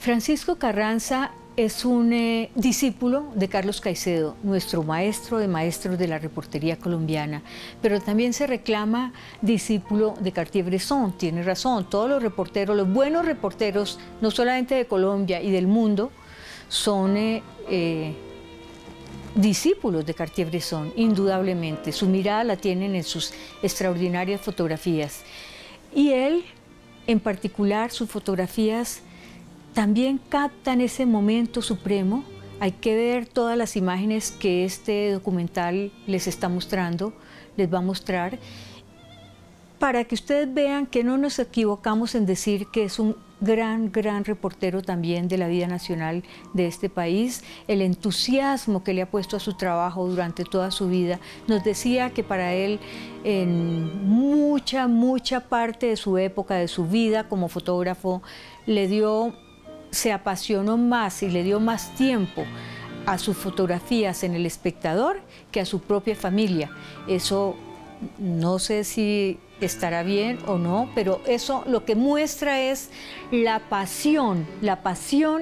Francisco Carranza es un discípulo de Carlos Caicedo, nuestro maestro de maestros de la reportería colombiana, pero también se reclama discípulo de Cartier-Bresson. Tiene razón, todos los reporteros, los buenos reporteros, no solamente de Colombia y del mundo, son discípulos de Cartier-Bresson, indudablemente. Su mirada la tienen en sus extraordinarias fotografías. Y él, en particular, sus fotografías también captan ese momento supremo. Hay que ver todas las imágenes que este documental les está mostrando, les va a mostrar, para que ustedes vean que no nos equivocamos en decir que es un gran reportero también de la vida nacional de este país. El entusiasmo que le ha puesto a su trabajo durante toda su vida. Nos decía que para él, en mucha parte de su época, de su vida como fotógrafo, se apasionó más y le dio más tiempo a sus fotografías en El Espectador que a su propia familia. Eso no sé si estará bien o no, pero eso lo que muestra es la pasión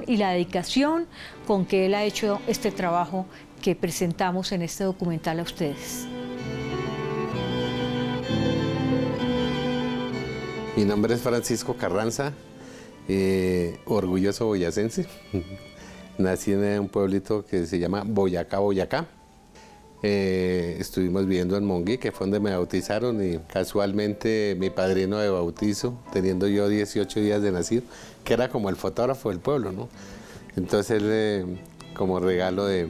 y la dedicación con que él ha hecho este trabajo que presentamos en este documental a ustedes. Mi nombre es Francisco Carranza, orgulloso boyacense. Nací en un pueblito que se llama Boyacá, Boyacá. Estuvimos viviendo en Monguí, que fue donde me bautizaron, y casualmente mi padrino de bautizo, teniendo yo 18 días de nacido, que era como el fotógrafo del pueblo, ¿no? Entonces él, como regalo de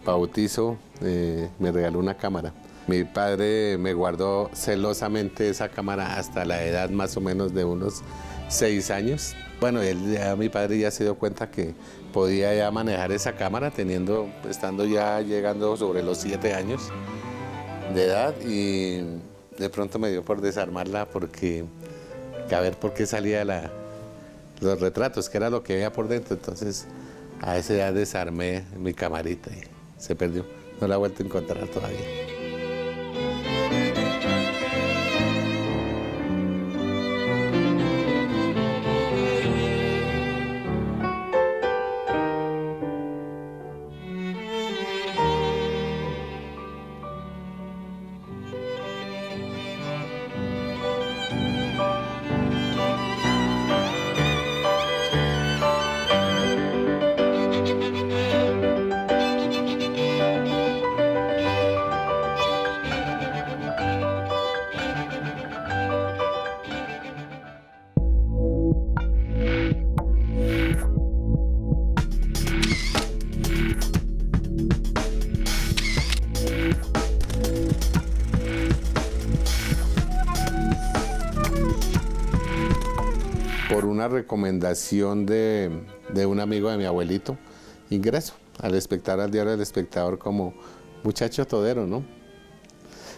bautizo, me regaló una cámara. Mi padre me guardó celosamente esa cámara hasta la edad más o menos de unos 6 años. Bueno, mi padre ya se dio cuenta que podía ya manejar esa cámara estando ya llegando sobre los 7 años de edad, y de pronto me dio por desarmarla porque a ver por qué salía los retratos, que era lo que veía por dentro. Entonces a esa edad desarmé mi camarita y se perdió, no la he vuelto a encontrar todavía. Por una recomendación de un amigo de mi abuelito, ingreso al Espectador, al diario El Espectador, como muchacho todero, ¿no?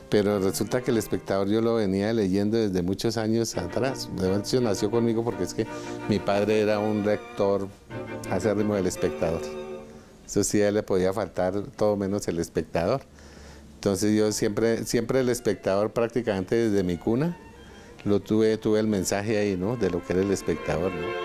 Pero resulta que El Espectador yo lo venía leyendo desde muchos años atrás. De hecho, nació conmigo porque es que mi padre era un lector acérrimo del Espectador. Eso sí, a él le podía faltar todo menos El Espectador. Entonces yo siempre El Espectador, prácticamente desde mi cuna, tuve el mensaje ahí, ¿no?, de lo que era El Espectador, ¿no?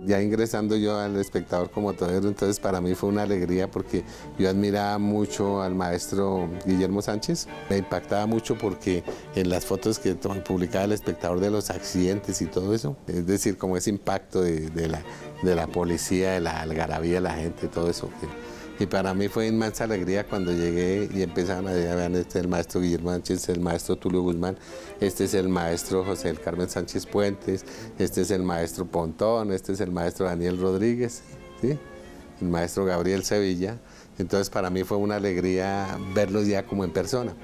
Ya ingresando yo al Espectador como todero, entonces para mí fue una alegría porque yo admiraba mucho al maestro Guillermo Sánchez. Me impactaba mucho porque en las fotos que publicaba El Espectador de los accidentes y todo eso, es decir, como ese impacto de la policía, de la algarabía de la gente, todo eso. Y para mí fue inmensa alegría cuando llegué y empezaron a decir, vean, este es el maestro Guillermo Sánchez, este es el maestro Tulio Guzmán, este es el maestro José del Carmen Sánchez Puentes, este es el maestro Pontón, este es el maestro Daniel Rodríguez, ¿sí?, el maestro Gabriel Sevilla. Entonces para mí fue una alegría verlos ya como en persona.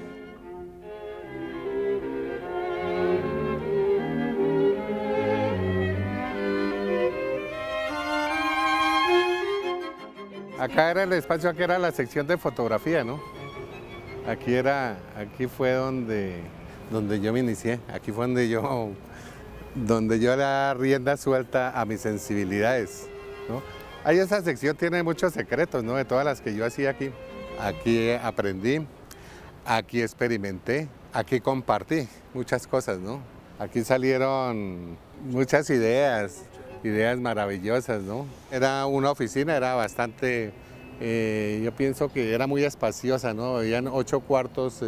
Acá era el espacio, que era la sección de fotografía, ¿no? Aquí fue donde yo me inicié, aquí fue donde yo donde yo le daba rienda suelta a mis sensibilidades, ¿no? Ahí esa sección tiene muchos secretos, ¿no? De todas las que yo hacía aquí. Aquí aprendí, aquí experimenté, aquí compartí muchas cosas, ¿no? Aquí salieron muchas ideas maravillosas, ¿no? Era una oficina, era bastante, yo pienso que era muy espaciosa, ¿no? Habían 8 cuartos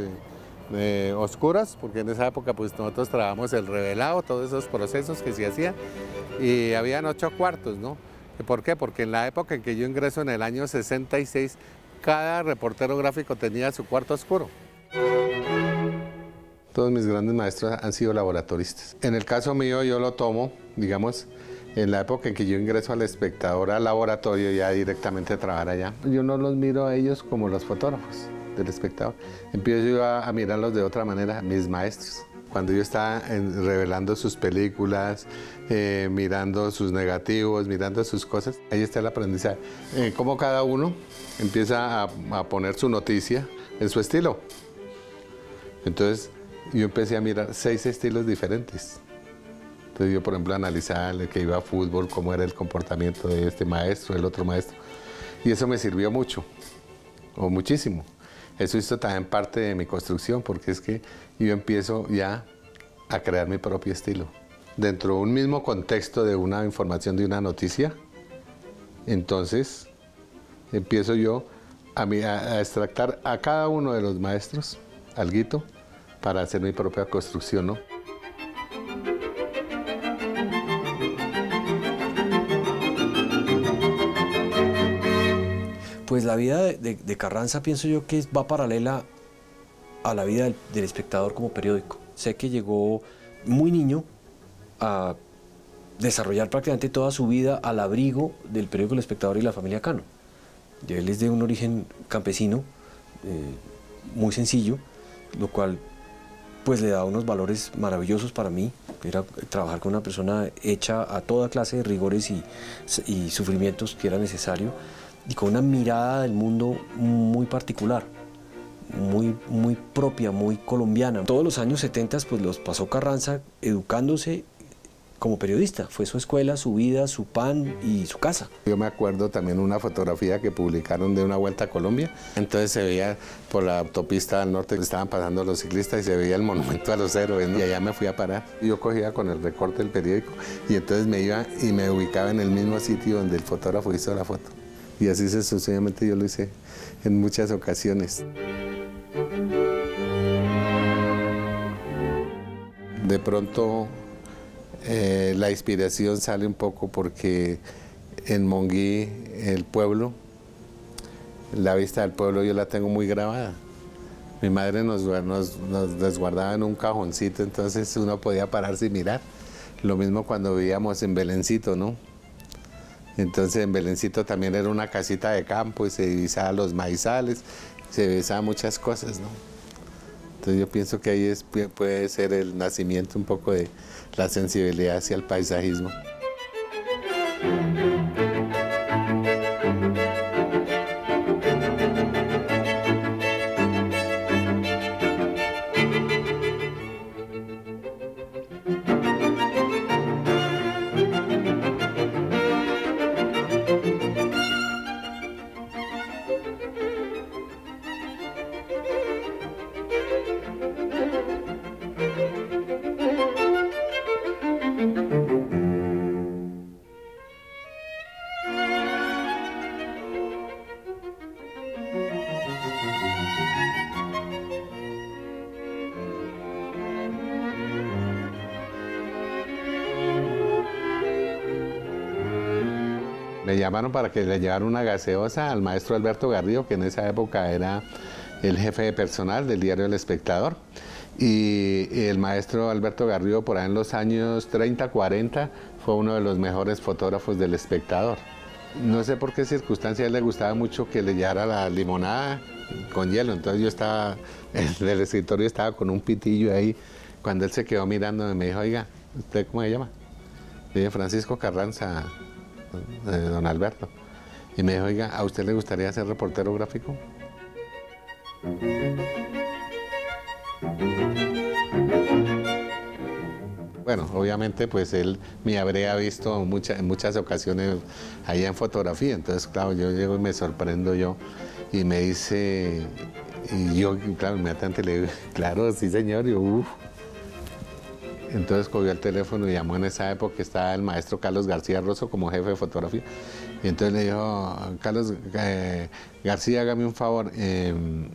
oscuros, porque en esa época pues nosotros trabajamos el revelado, todos esos procesos que se hacían, y habían 8 cuartos, ¿no? ¿Por qué? Porque en la época en que yo ingreso en el año 66, cada reportero gráfico tenía su cuarto oscuro. Todos mis grandes maestros han sido laboratoristas. En el caso mío yo lo tomo, digamos, en la época en que yo ingreso al Espectador, al laboratorio, ya directamente a trabajar allá. Yo no los miro a ellos como los fotógrafos del Espectador. Empiezo yo a mirarlos de otra manera, mis maestros. Cuando yo estaba revelando sus películas, mirando sus negativos, mirando sus cosas, ahí está el aprendizaje. Cómo cada uno empieza a poner su noticia en su estilo. Entonces, yo empecé a mirar 6 estilos diferentes. Entonces yo, por ejemplo, analizaba el que iba a fútbol, cómo era el comportamiento de este maestro, el otro maestro. Y eso me sirvió mucho, o muchísimo. Eso hizo también parte de mi construcción, porque es que yo empiezo ya a crear mi propio estilo. Dentro de un mismo contexto de una información, de una noticia, entonces empiezo yo a extractar a cada uno de los maestros alguito para hacer mi propia construcción, ¿no? Pues la vida de Carranza pienso yo que va paralela a la vida del Espectador como periódico. Sé que llegó muy niño a desarrollar prácticamente toda su vida al abrigo del periódico El Espectador y la familia Cano. Él es de un origen campesino, muy sencillo, lo cual pues le da unos valores maravillosos para mí. Era trabajar con una persona hecha a toda clase de rigores y sufrimientos que era necesario, y con una mirada del mundo muy particular, muy propia, muy colombiana. Todos los años 70 pues los pasó Carranza educándose como periodista. Fue su escuela, su vida, su pan y su casa. Yo me acuerdo también una fotografía que publicaron de una vuelta a Colombia. Entonces se veía por la autopista del norte, estaban pasando los ciclistas y se veía el monumento a los héroes, ¿no? Y allá me fui a parar. Yo cogía con el recorte del periódico y entonces me iba y me ubicaba en el mismo sitio donde el fotógrafo hizo la foto. Y así sucesivamente yo lo hice en muchas ocasiones. De pronto la inspiración sale un poco porque en Monguí, el pueblo, la vista del pueblo yo la tengo muy grabada. Mi madre nos desguardaba en un cajoncito, entonces uno podía pararse y mirar. Lo mismo cuando vivíamos en Belencito, ¿no? Entonces en Belencito también era una casita de campo y se divisaban los maizales, se divisaban muchas cosas, ¿no? Entonces yo pienso que ahí puede ser el nacimiento un poco de la sensibilidad hacia el paisajismo. Me llamaron para que le llevara una gaseosa al maestro Alberto Garrido, que en esa época era el jefe de personal del diario El Espectador. Y el maestro Alberto Garrido, por ahí en los años 30, 40, fue uno de los mejores fotógrafos del Espectador. No sé por qué circunstancia a él le gustaba mucho que le llevara la limonada con hielo. Entonces yo estaba, en el escritorio estaba con un pitillo ahí. Cuando él se quedó mirándome, me dijo, oiga, ¿usted cómo se llama? Le dije, Francisco Carranza, don Alberto. Y me dijo, oiga, ¿a usted le gustaría ser reportero gráfico? Bueno, obviamente pues él me habría visto en muchas ocasiones allá en fotografía, entonces claro, yo llego y me sorprendo yo y me dice, y yo claro, inmediatamente le digo, claro, sí señor, y yo, uff. Entonces cogió el teléfono y llamó. En esa época estaba el maestro Carlos García Rosso como jefe de fotografía. Y entonces le dijo, Carlos García, hágame un favor,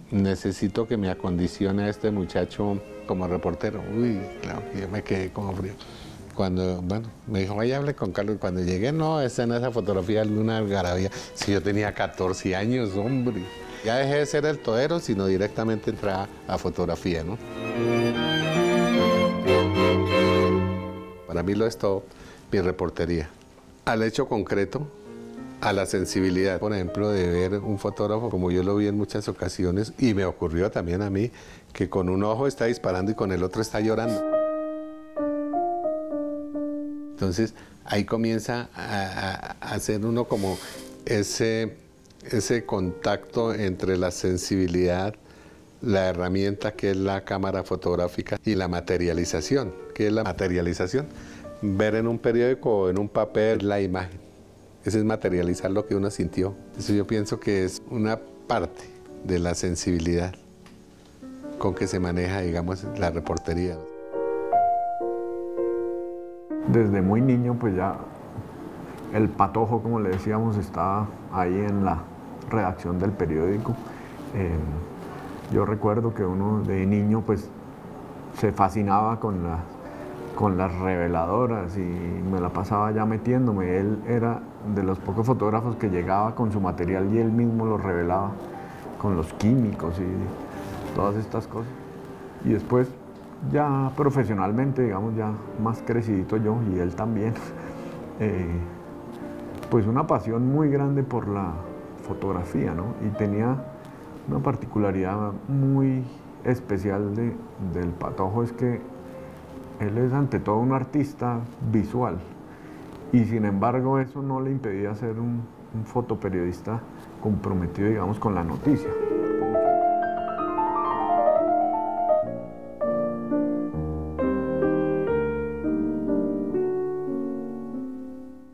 necesito que me acondicione a este muchacho como reportero. Uy, claro, yo me quedé como frío. Cuando, bueno, me dijo, vaya, hable con Carlos. Cuando llegué, no, en esa fotografía alguna algarabía. Si yo tenía 14 años, hombre. Ya dejé de ser el todero, sino directamente entrar a fotografía, ¿no? Para mí lo es todo, mi reportería. Al hecho concreto, a la sensibilidad, por ejemplo, de ver un fotógrafo como yo lo vi en muchas ocasiones, y me ocurrió también a mí, que con un ojo está disparando y con el otro está llorando. Entonces, ahí comienza a hacer uno como ese contacto entre la sensibilidad, la herramienta que es la cámara fotográfica y la materialización. ¿Qué es la materialización? Ver en un periódico o en un papel la imagen. Ese es materializar lo que uno sintió. Eso yo pienso que es una parte de la sensibilidad con que se maneja, digamos, la reportería. Desde muy niño, pues ya el patojo, como le decíamos, estaba ahí en la redacción del periódico. Yo recuerdo que uno de niño pues se fascinaba con las reveladoras y me la pasaba ya metiéndome. Él era de los pocos fotógrafos que llegaba con su material y él mismo lo revelaba con los químicos y todas estas cosas. Y después ya profesionalmente, digamos, ya más crecidito yo y él también, pues una pasión muy grande por la fotografía, ¿no? Y tenía una particularidad muy especial del patojo, es que él es ante todo un artista visual y sin embargo eso no le impedía ser un fotoperiodista comprometido, digamos, con la noticia.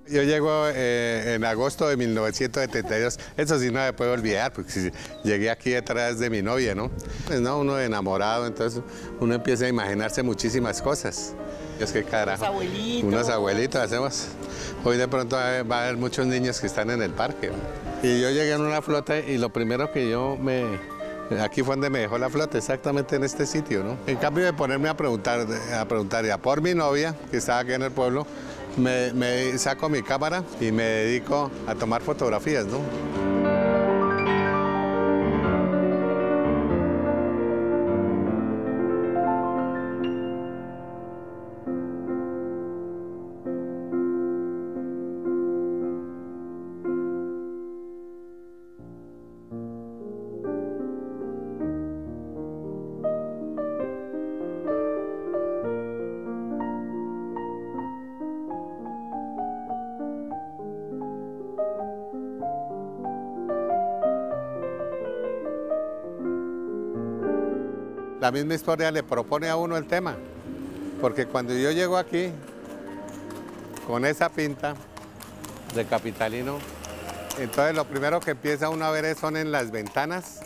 Yo llego en agosto de 1972, eso sí no me puedo olvidar, porque llegué aquí detrás de mi novia, ¿no? Pues no, uno enamorado, entonces uno empieza a imaginarse muchísimas cosas. Es que carajo, unos abuelitos hacemos. Hoy de pronto va a haber muchos niños que están en el parque, ¿no? Y yo llegué en una flota y lo primero que aquí fue donde me dejó la flota, exactamente en este sitio, ¿no? En cambio de ponerme a preguntar ya por mi novia, que estaba aquí en el pueblo, me saco mi cámara y me dedico a tomar fotografías, ¿no? La misma historia le propone a uno el tema, porque cuando yo llego aquí con esa pinta de capitalino, entonces lo primero que empieza uno a ver son en las ventanas,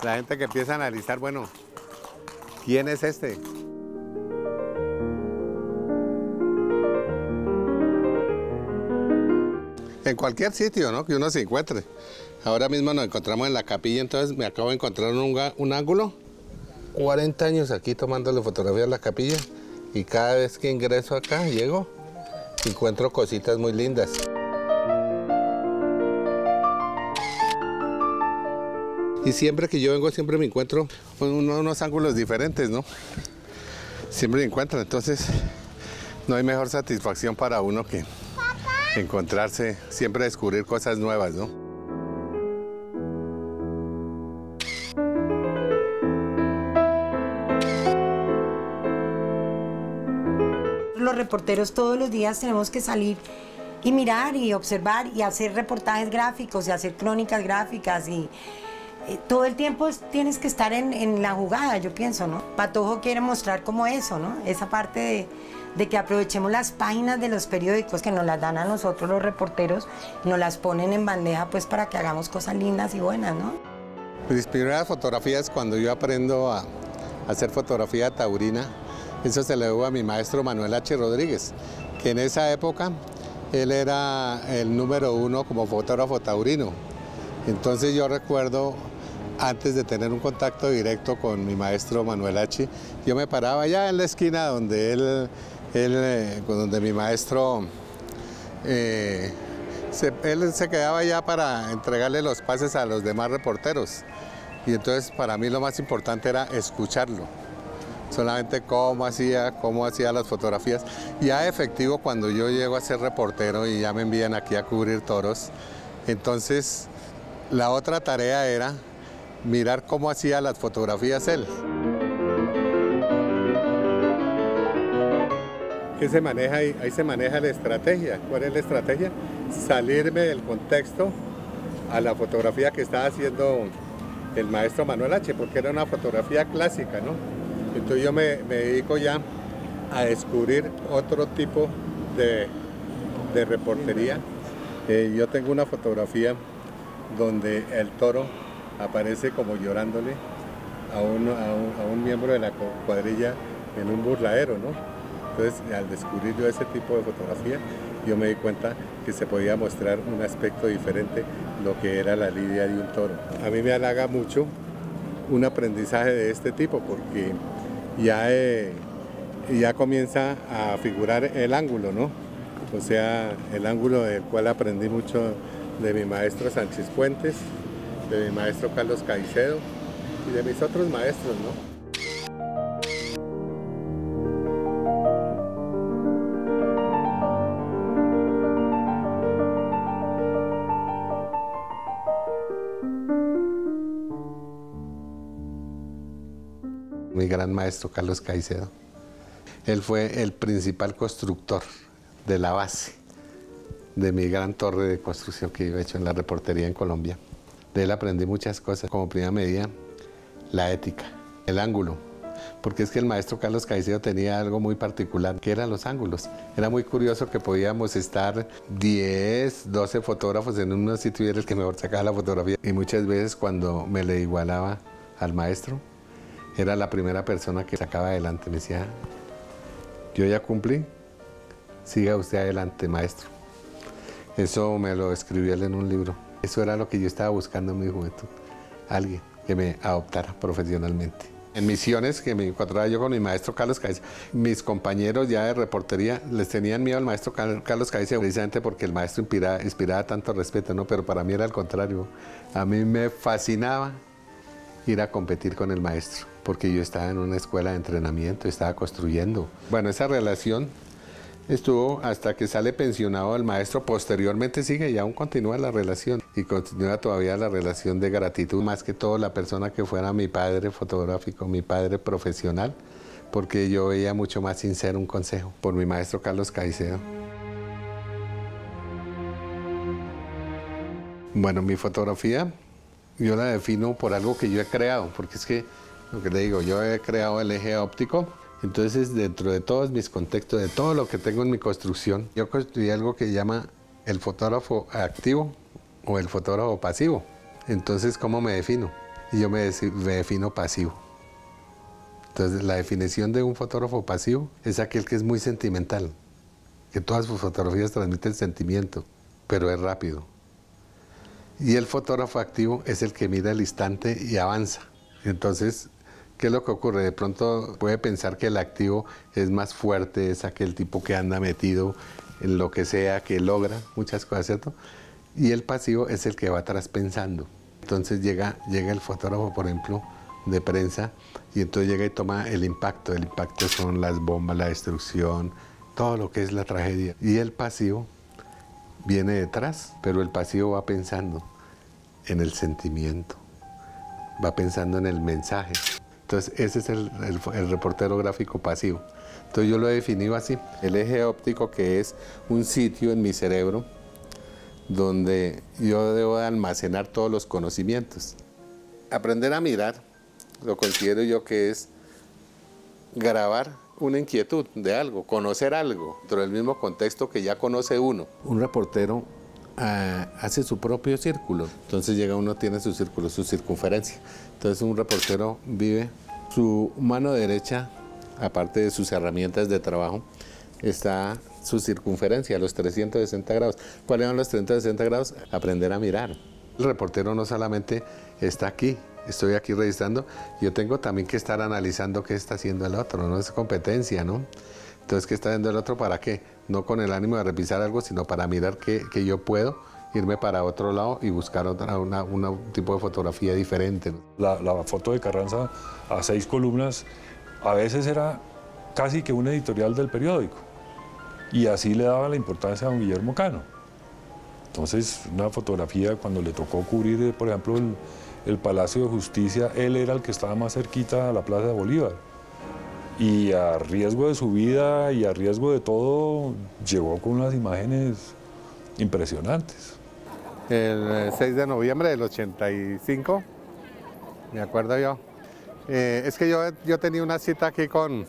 la gente que empieza a analizar, bueno, ¿quién es este? En cualquier sitio, ¿no?, que uno se encuentre. Ahora mismo nos encontramos en la capilla, entonces me acabo de encontrar un ángulo. 40 años aquí tomándole fotografía a la capilla y cada vez que ingreso acá, llego, encuentro cositas muy lindas. Y siempre que yo vengo, siempre me encuentro unos ángulos diferentes, ¿no? Siempre me encuentro, entonces no hay mejor satisfacción para uno que encontrarse, siempre descubrir cosas nuevas, ¿no? Los reporteros todos los días tenemos que salir y mirar y observar y hacer reportajes gráficos y hacer crónicas gráficas y todo el tiempo tienes que estar en la jugada, yo pienso, ¿no? Patojo quiere mostrar como eso, ¿no? Esa parte de que aprovechemos las páginas de los periódicos que nos las dan a nosotros los reporteros, nos las ponen en bandeja pues para que hagamos cosas lindas y buenas, ¿no? Mis primeras fotografías, cuando yo aprendo a hacer fotografía taurina, eso se le debo a mi maestro Manuel H. Rodríguez, que en esa época él era el número 1 como fotógrafo taurino. Entonces yo recuerdo, antes de tener un contacto directo con mi maestro Manuel H., yo me paraba allá en la esquina donde donde mi maestro, él se quedaba allá para entregarle los pases a los demás reporteros. Y entonces para mí lo más importante era escucharlo, solamente cómo hacía las fotografías. Ya efectivo, cuando yo llego a ser reportero y ya me envían aquí a cubrir toros, entonces la otra tarea era mirar cómo hacía las fotografías él. ¿Qué se maneja ahí? Ahí se maneja la estrategia. ¿Cuál es la estrategia? Salirme del contexto a la fotografía que estaba haciendo el maestro Manuel H., porque era una fotografía clásica, ¿no? Entonces yo me dedico ya a descubrir otro tipo de reportería. Yo tengo una fotografía donde el toro aparece como llorándole a un miembro de la cuadrilla en un burladero, ¿no? Entonces, al descubrir yo ese tipo de fotografía, yo me di cuenta que se podía mostrar un aspecto diferente, lo que era la lidia de un toro. A mí me halaga mucho un aprendizaje de este tipo, porque ya comienza a figurar el ángulo, ¿no? O sea, el ángulo del cual aprendí mucho de mi maestro Sánchez Puentes, de mi maestro Carlos Caicedo y de mis otros maestros, ¿no? Mi gran maestro Carlos Caicedo. Él fue el principal constructor de la base de mi gran torre de construcción que yo he hecho en la reportería en Colombia. De él aprendí muchas cosas, como primera medida, la ética, el ángulo, porque es que el maestro Carlos Caicedo tenía algo muy particular, que eran los ángulos. Era muy curioso que podíamos estar 10, 12 fotógrafos en un sitio y era el que mejor sacaba la fotografía. Y muchas veces cuando me le igualaba al maestro, era la primera persona que sacaba adelante. Me decía, yo ya cumplí, siga usted adelante, maestro. Eso me lo escribió él en un libro. Eso era lo que yo estaba buscando en mi juventud, alguien que me adoptara profesionalmente. En misiones que me encontraba yo con mi maestro Carlos Caicedo, mis compañeros ya de reportería les tenían miedo al maestro Carlos Caicedo, precisamente porque el maestro inspiraba tanto respeto, ¿no? Pero para mí era al contrario. A mí me fascinaba ir a competir con el maestro, porque yo estaba en una escuela de entrenamiento, estaba construyendo. Bueno, esa relación estuvo hasta que sale pensionado el maestro. Posteriormente sigue y aún continúa la relación, y continúa todavía la relación de gratitud, más que todo la persona que fuera mi padre fotográfico, mi padre profesional, porque yo veía mucho más sincero un consejo por mi maestro Carlos Caicedo. Bueno, mi fotografía yo la defino por algo que yo he creado, porque es que, lo que le digo, yo he creado el eje óptico. Entonces, dentro de todos mis contextos, de todo lo que tengo en mi construcción, yo construí algo que llama el fotógrafo activo o el fotógrafo pasivo. Entonces, ¿cómo me defino? Y yo me defino pasivo. Entonces, la definición de un fotógrafo pasivo es aquel que es muy sentimental, que todas sus fotografías transmiten sentimiento, pero es rápido. Y el fotógrafo activo es el que mira el instante y avanza. Entonces, ¿qué es lo que ocurre? De pronto puede pensar que el activo es más fuerte, es aquel tipo que anda metido en lo que sea, que logra muchas cosas, ¿cierto? Y el pasivo es el que va atrás pensando. Entonces llega el fotógrafo, por ejemplo, de prensa, y entonces llega y toma el impacto. El impacto son las bombas, la destrucción, todo lo que es la tragedia. Y el pasivo viene detrás, pero el pasivo va pensando en el sentimiento, va pensando en el mensaje. Entonces ese es el reportero gráfico pasivo. Entonces yo lo he definido así. El eje óptico, que es un sitio en mi cerebro donde yo debo de almacenar todos los conocimientos. Aprender a mirar, lo considero yo que es grabar una inquietud de algo, conocer algo, dentro del mismo contexto que ya conoce uno. Un reportero hace su propio círculo, entonces llega uno, tiene su círculo, su circunferencia. Entonces un reportero vive su mano derecha, aparte de sus herramientas de trabajo, está su circunferencia, los 360 grados. ¿Cuáles son los 360 grados? Aprender a mirar. El reportero no solamente está aquí, estoy aquí registrando, yo tengo también que estar analizando qué está haciendo el otro, no es competencia, ¿no? Entonces, ¿qué está haciendo el otro? ¿Para qué? No con el ánimo de revisar algo, sino para mirar que yo puedo irme para otro lado y buscar un tipo de fotografía diferente, ¿no? La foto de Carranza a 6 columnas a veces era casi que un editorial del periódico, y así le daba la importancia a don Guillermo Cano. Entonces, una fotografía, cuando le tocó cubrir, por ejemplo, el Palacio de Justicia, él era el que estaba más cerquita a la Plaza de Bolívar. Y a riesgo de su vida y a riesgo de todo, llegó con unas imágenes impresionantes. El 6 de noviembre del 85, me acuerdo yo. Es que yo tenía una cita aquí con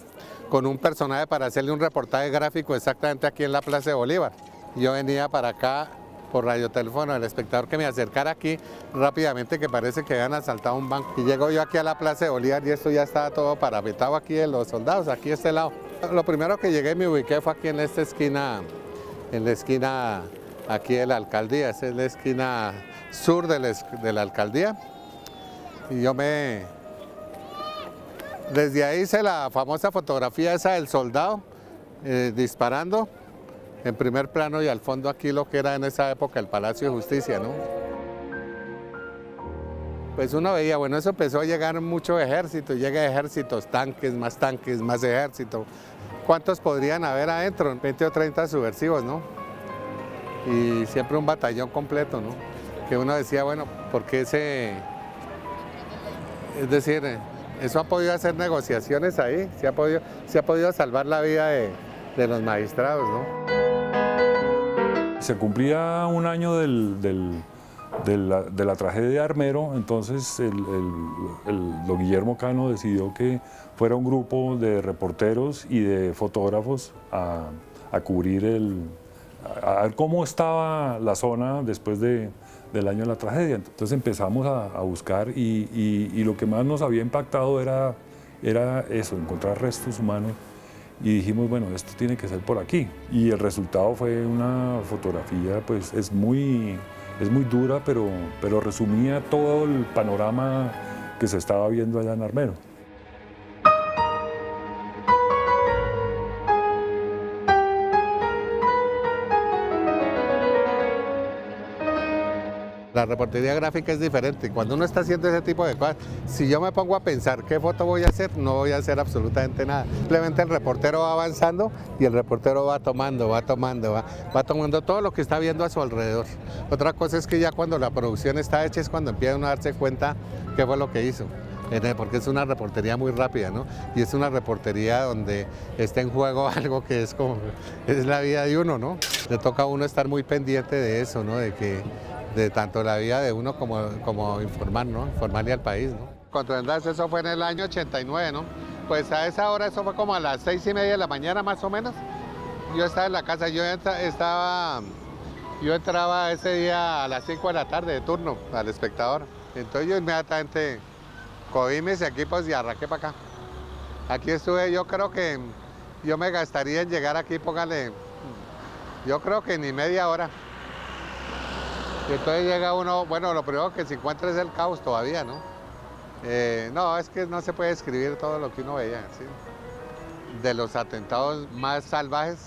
un personaje para hacerle un reportaje gráfico exactamente aquí en la Plaza de Bolívar. Yo venía para acá por radioteléfono, el espectador que me acercara aquí rápidamente, que parece que habían asaltado un banco. Y llego yo aquí a la Plaza de Bolívar y esto ya estaba todo parapetado aquí de los soldados, aquí a este lado. Lo primero que llegué y me ubiqué fue aquí en esta esquina, en la esquina aquí de la alcaldía, esa es la esquina sur de la alcaldía. Y yo desde ahí hice la famosa fotografía esa del soldado disparando en primer plano y al fondo aquí lo que era en esa época el Palacio de Justicia, ¿no? Pues uno veía, bueno, eso empezó a llegar mucho ejército, llega ejércitos, tanques, más ejército. ¿Cuántos podrían haber adentro? 20 o 30 subversivos, ¿no? Y siempre un batallón completo, ¿no? Que uno decía, bueno, ¿por qué es decir, eso ha podido hacer negociaciones ahí, se ha podido salvar la vida de los magistrados, ¿no? Se cumplía un año de la tragedia de Armero, entonces don Guillermo Cano decidió que fuera un grupo de reporteros y de fotógrafos a cubrir a ver cómo estaba la zona después del año de la tragedia. Entonces empezamos a buscar y lo que más nos había impactado era eso, encontrar restos humanos. Y dijimos, bueno, esto tiene que ser por aquí. Y el resultado fue una fotografía, pues es muy dura, pero resumía todo el panorama que se estaba viendo allá en Armero. La reportería gráfica es diferente. Cuando uno está haciendo ese tipo de cosas, si yo me pongo a pensar qué foto voy a hacer, no voy a hacer absolutamente nada. Simplemente el reportero va avanzando y el reportero va tomando todo lo que está viendo a su alrededor. Otra cosa es que ya cuando la producción está hecha es cuando empieza uno a darse cuenta qué fue lo que hizo. Porque es una reportería muy rápida, ¿no? Y es una reportería donde está en juego algo que es la vida de uno, ¿no? Le toca a uno estar muy pendiente de eso, ¿no? De tanto la vida de uno como informar, ¿no? Informarle al país, ¿no? Cuando andas, eso fue en el año 89, ¿no? Pues a esa hora, eso fue como a las 6:30 de la mañana más o menos. Yo estaba en la casa, yo entraba ese día a las 5 de la tarde de turno al espectador. Entonces yo inmediatamente cogí mis equipos y arranqué para acá. Aquí estuve, yo creo que yo me gastaría en llegar aquí, póngale, yo creo que ni media hora. Y entonces llega uno, bueno, lo primero que se encuentra es el caos todavía, ¿no? No, es que no se puede describir todo lo que uno veía, ¿sí? De los atentados más salvajes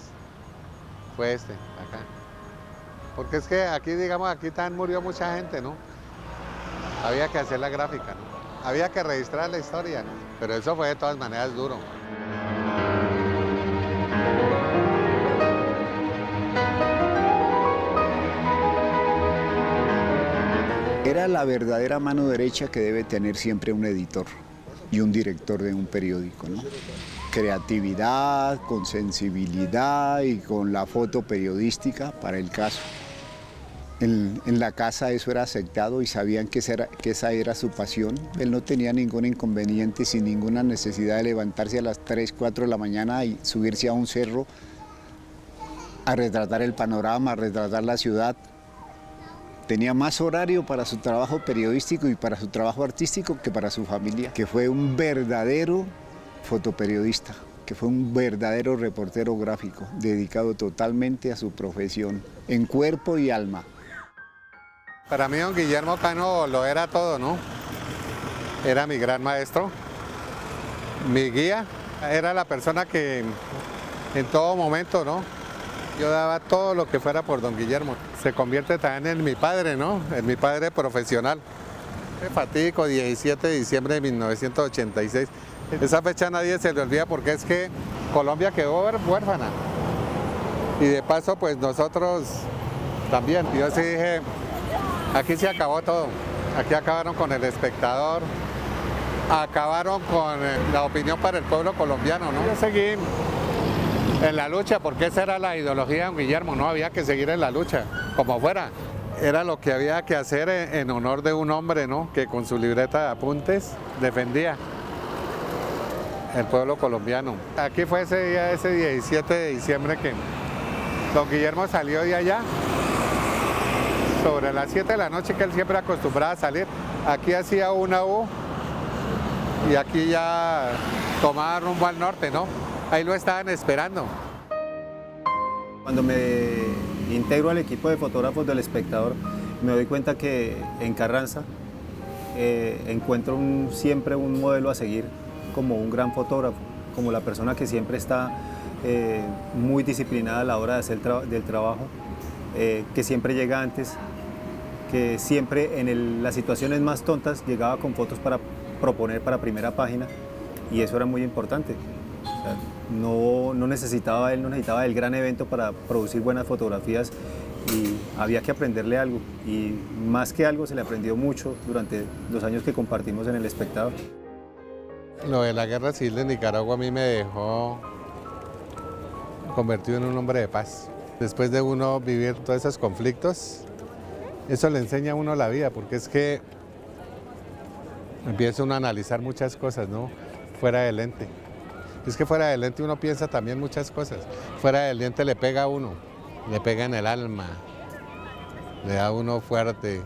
fue acá. Porque es que aquí, digamos, aquí también murió mucha gente, ¿no? Había que hacer la gráfica, ¿no? Había que registrar la historia, ¿no? Pero eso fue de todas maneras duro. Era la verdadera mano derecha que debe tener siempre un editor y un director de un periódico, ¿no? Creatividad, con sensibilidad y con la foto periodística para el caso. En la casa eso era aceptado y sabían que esa era su pasión. Él no tenía ningún inconveniente, sin ninguna necesidad de levantarse a las 3, 4 de la mañana y subirse a un cerro a retratar el panorama, a retratar la ciudad. Tenía más horario para su trabajo periodístico y para su trabajo artístico que para su familia, que fue un verdadero fotoperiodista, que fue un verdadero reportero gráfico, dedicado totalmente a su profesión, en cuerpo y alma. Para mí don Guillermo Cano lo era todo, ¿no? Era mi gran maestro, mi guía, era la persona que en todo momento, ¿no? Yo daba todo lo que fuera por don Guillermo. Se convierte también en mi padre, ¿no? En mi padre profesional. Fatídico, 17 de diciembre de 1986. Esa fecha nadie se le olvida porque es que Colombia quedó huérfana. Y de paso, pues nosotros también. Yo sí dije, aquí se acabó todo. Aquí acabaron con El Espectador, acabaron con la opinión para el pueblo colombiano, ¿no? Yo seguí en la lucha porque esa era la ideología de don Guillermo, no había que seguir en la lucha, como fuera. Era lo que había que hacer en honor de un hombre, ¿no? Que con su libreta de apuntes defendía el pueblo colombiano. Aquí fue ese día, ese 17 de diciembre que don Guillermo salió de allá. Sobre las 7 de la noche que él siempre acostumbraba a salir, aquí hacía una U y aquí ya tomaba rumbo al norte, ¿no? Ahí lo estaban esperando. Cuando me integro al equipo de fotógrafos del Espectador, me doy cuenta que en Carranza encuentro siempre un modelo a seguir como un gran fotógrafo, como la persona que siempre está muy disciplinada a la hora de hacer del trabajo, que siempre llega antes, que siempre en las situaciones más tontas llegaba con fotos para proponer para primera página, y eso era muy importante. O sea, no necesitaba el gran evento para producir buenas fotografías, y había que aprenderle algo, y más que algo se le aprendió mucho durante los años que compartimos en El Espectador. Lo de la guerra civil de Nicaragua a mí me dejó convertido en un hombre de paz. Después de uno vivir todos esos conflictos, eso le enseña a uno la vida, porque es que empieza uno a analizar muchas cosas, ¿no? Fuera del lente. Es que fuera del lente uno piensa también muchas cosas. Fuera del lente le pega a uno, le pega en el alma, le da a uno fuerte.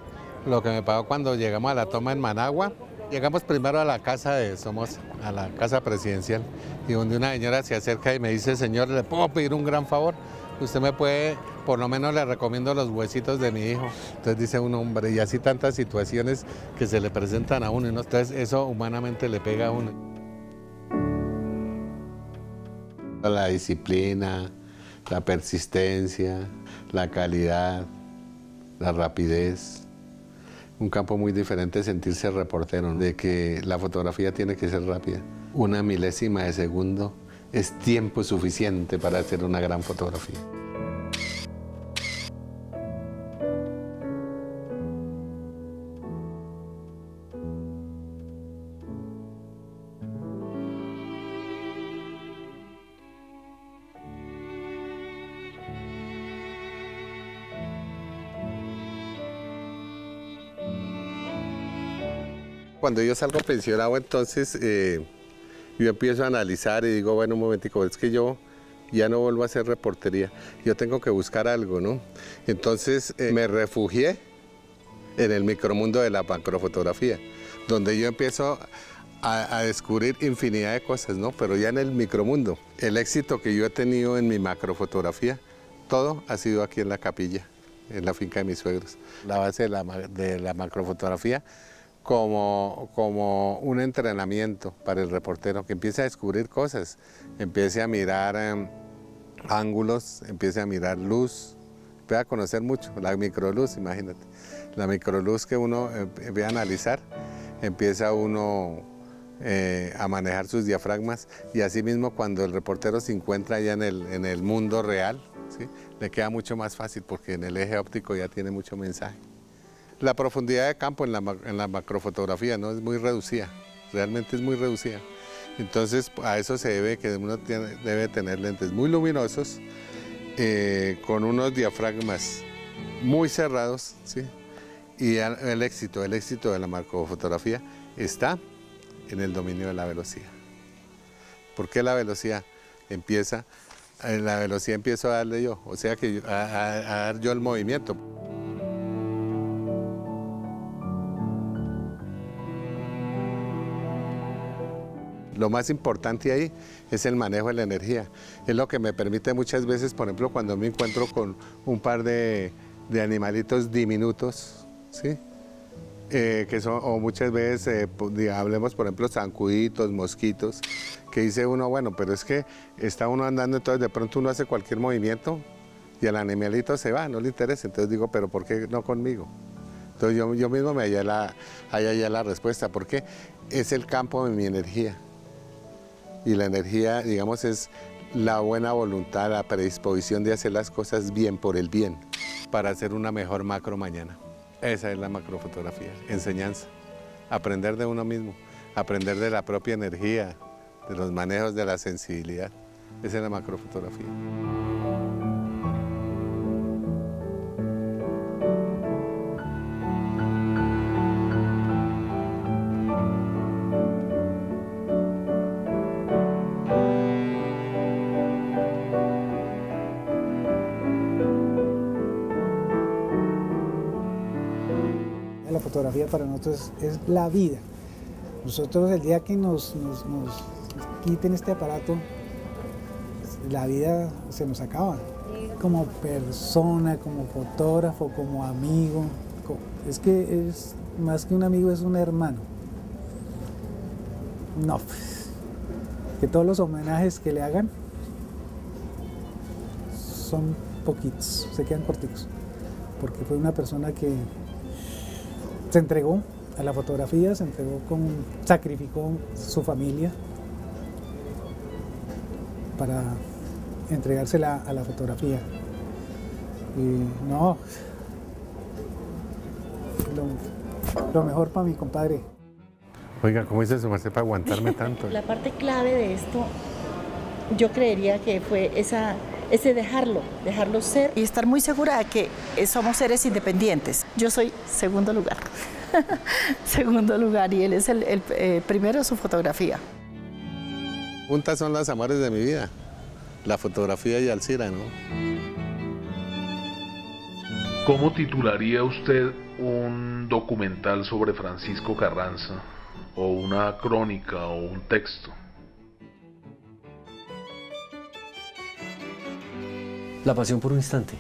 Lo que me pasó cuando llegamos a la toma en Managua, llegamos primero a la casa de Somoza, a la casa presidencial, y donde una señora se acerca y me dice, señor, ¿le puedo pedir un gran favor? Usted me puede, por lo menos le recomiendo los huesitos de mi hijo. Entonces dice un hombre, y así tantas situaciones que se le presentan a uno, ¿no? Entonces eso humanamente le pega a uno. La disciplina, la persistencia, la calidad, la rapidez. Un campo muy diferente sentirse reportero, de que la fotografía tiene que ser rápida. Una milésima de segundo es tiempo suficiente para hacer una gran fotografía. Cuando yo salgo pensionado, entonces yo empiezo a analizar y digo, bueno, un momentico, es que yo ya no vuelvo a hacer reportería, yo tengo que buscar algo, ¿no? Entonces me refugié en el micromundo de la macrofotografía, donde yo empiezo a descubrir infinidad de cosas, ¿no? Pero ya en el micromundo. El éxito que yo he tenido en mi macrofotografía, todo ha sido aquí en la capilla, en la finca de mis suegros. La base de la macrofotografía como un entrenamiento para el reportero, que empiece a descubrir cosas, empiece a mirar ángulos, empiece a mirar luz, empiece a conocer mucho, la microluz, imagínate. La microluz que uno ve a analizar, empieza uno a manejar sus diafragmas, y así mismo cuando el reportero se encuentra ya en el mundo real, ¿sí? Le queda mucho más fácil porque en el eje óptico ya tiene mucho mensaje. La profundidad de campo en la macrofotografía no es muy reducida, realmente es muy reducida. Entonces a eso se debe que uno debe tener lentes muy luminosos, con unos diafragmas muy cerrados, ¿sí? Y el éxito de la macrofotografía está en el dominio de la velocidad. ¿Por qué la velocidad? La velocidad empiezo a darle yo, o sea que a dar yo el movimiento. Lo más importante ahí es el manejo de la energía. Es lo que me permite muchas veces, por ejemplo, cuando me encuentro con un par de animalitos diminutos, ¿sí? Que son, o muchas veces, hablemos, por ejemplo, zancuditos, mosquitos, que dice uno, bueno, pero es que está uno andando, entonces de pronto uno hace cualquier movimiento y el animalito se va, no le interesa. Entonces digo, pero ¿por qué no conmigo? Entonces yo mismo me hallé la respuesta, porque es el campo de mi energía. Y la energía, digamos, es la buena voluntad, la predisposición de hacer las cosas bien por el bien, para hacer una mejor macro mañana. Esa es la macrofotografía, enseñanza, aprender de uno mismo, aprender de la propia energía, de los manejos de la sensibilidad. Esa es la macrofotografía. La fotografía para nosotros es la vida. Nosotros el día que nos quiten este aparato, la vida se nos acaba. Como persona, como fotógrafo, como amigo. Es que es más que un amigo, es un hermano. No, pues, que todos los homenajes que le hagan son poquitos, se quedan corticos. Porque fue una persona que se entregó a la fotografía, sacrificó su familia para entregársela a la fotografía. Y no, lo mejor para mi compadre. Oiga, ¿cómo hizo su merced para aguantarme tanto? La parte clave de esto, yo creería que fue ese dejarlo ser y estar muy segura de que somos seres independientes. Yo soy segundo lugar, segundo lugar, y él es el primero, su fotografía. Juntas son los amores de mi vida, la fotografía y Alcira, ¿no? ¿Cómo titularía usted un documental sobre Francisco Carranza, o una crónica, o un texto? La pasión por un instante.